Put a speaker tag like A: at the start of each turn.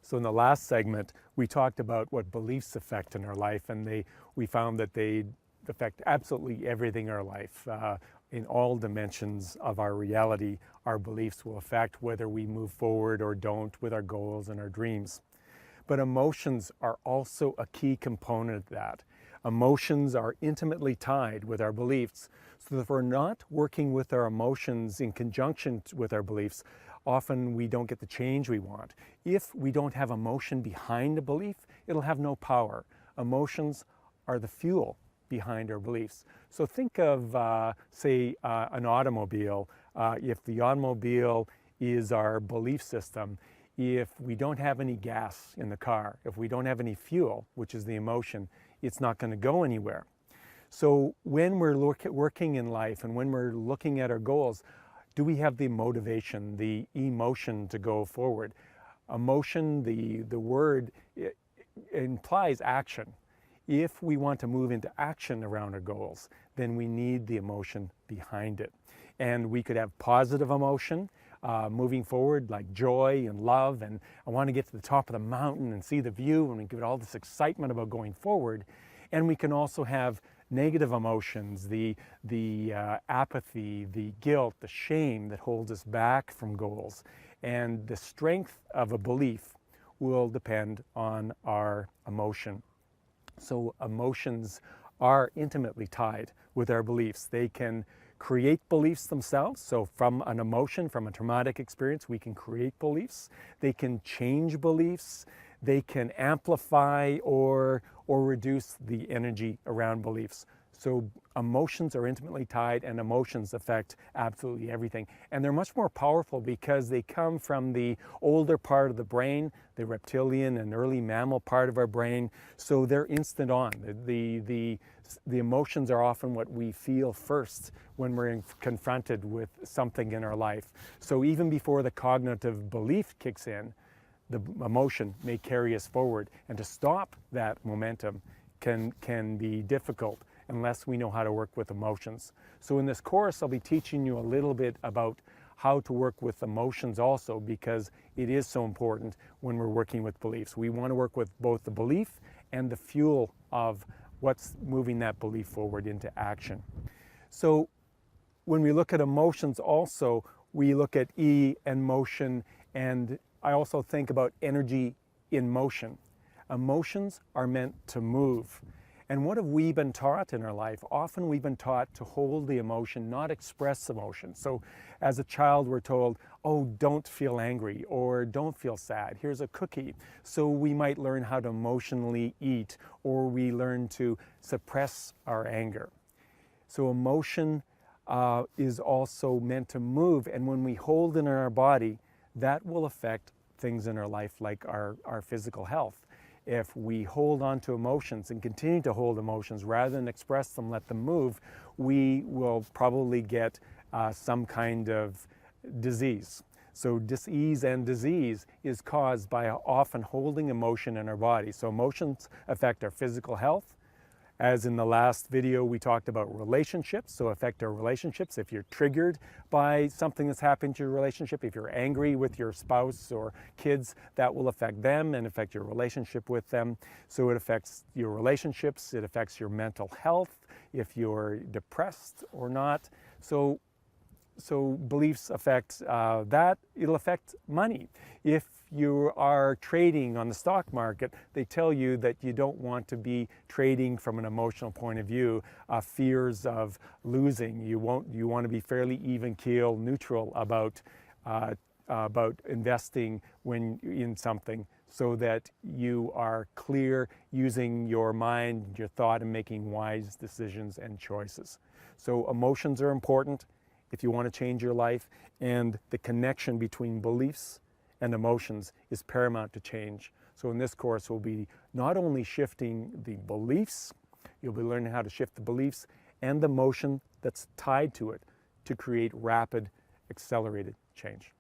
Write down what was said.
A: So in the last segment, we talked about what beliefs affect in our life, and we found that they affect absolutely everything in our life. In all dimensions of our reality, our beliefs will affect whether we move forward or don't with our goals and our dreams. But emotions are also a key component of that. Emotions are intimately tied with our beliefs. So if we're not working with our emotions in conjunction with our beliefs, often we don't get the change we want. If we don't have emotion behind a belief, it'll have no power. Emotions are the fuel behind our beliefs. So think of, say, an automobile. If the automobile is our belief system, if we don't have any gas in the car, if we don't have any fuel, which is the emotion, it's not going to go anywhere. So when we're working in life and when we're looking at our goals, do we have the motivation, the emotion to go forward? Emotion, the word, it implies action. If we want to move into action around our goals, then we need the emotion behind it. And we could have positive emotion, moving forward, like joy and love, and I want to get to the top of the mountain and see the view, and we give it all this excitement about going forward. And we can also have negative emotions, the apathy, the guilt, the shame that holds us back from goals. And the strength of a belief will depend on our emotion. So emotions are intimately tied with our beliefs. They can create beliefs themselves. So from an emotion, from a traumatic experience, we can create beliefs. They can change beliefs. They can amplify or reduce the energy around beliefs. So emotions are intimately tied, and emotions affect absolutely everything. And they're much more powerful because they come from the older part of the brain, the reptilian and early mammal part of our brain. So they're instant on. The emotions are often what we feel first when we're confronted with something in our life. So even before the cognitive belief kicks in, the emotion may carry us forward. And to stop that momentum can be difficult unless we know how to work with emotions. So in this course, I'll be teaching you a little bit about how to work with emotions also, because it is so important when we're working with beliefs. We want to work with both the belief and the fuel of what's moving that belief forward into action. So when we look at emotions also, we look at E and motion, and I also think about energy in motion. Emotions are meant to move. And what have we been taught in our life? Often we've been taught to hold the emotion, not express emotion. So as a child, we're told, oh, don't feel angry or don't feel sad. Here's a cookie. So we might learn how to emotionally eat, or we learn to suppress our anger. So emotion is also meant to move. And when we hold in our body, that will affect things in our life like our physical health. If we hold on to emotions and continue to hold emotions rather than express them, let them move, we will probably get some kind of disease. So dis-ease and disease is caused by often holding emotion in our body. So emotions affect our physical health. As in the last video, we talked about relationships, so affect our relationships. If you're triggered by something that's happened to your relationship, if you're angry with your spouse or kids, that will affect them and affect your relationship with them. So it affects your relationships, it affects your mental health, if you're depressed or not. So beliefs affect that. It'll affect money. If you are trading on the stock market, they tell you that you don't want to be trading from an emotional point of view, fears of losing. You want to be fairly even keel, neutral about investing in something, so that you are clear using your mind, your thought, and making wise decisions and choices. So emotions are important if you want to change your life, and the connection between beliefs and emotions is paramount to change. So in this course, we'll be not only shifting the beliefs, you'll be learning how to shift the beliefs and the emotion that's tied to it to create rapid, accelerated change.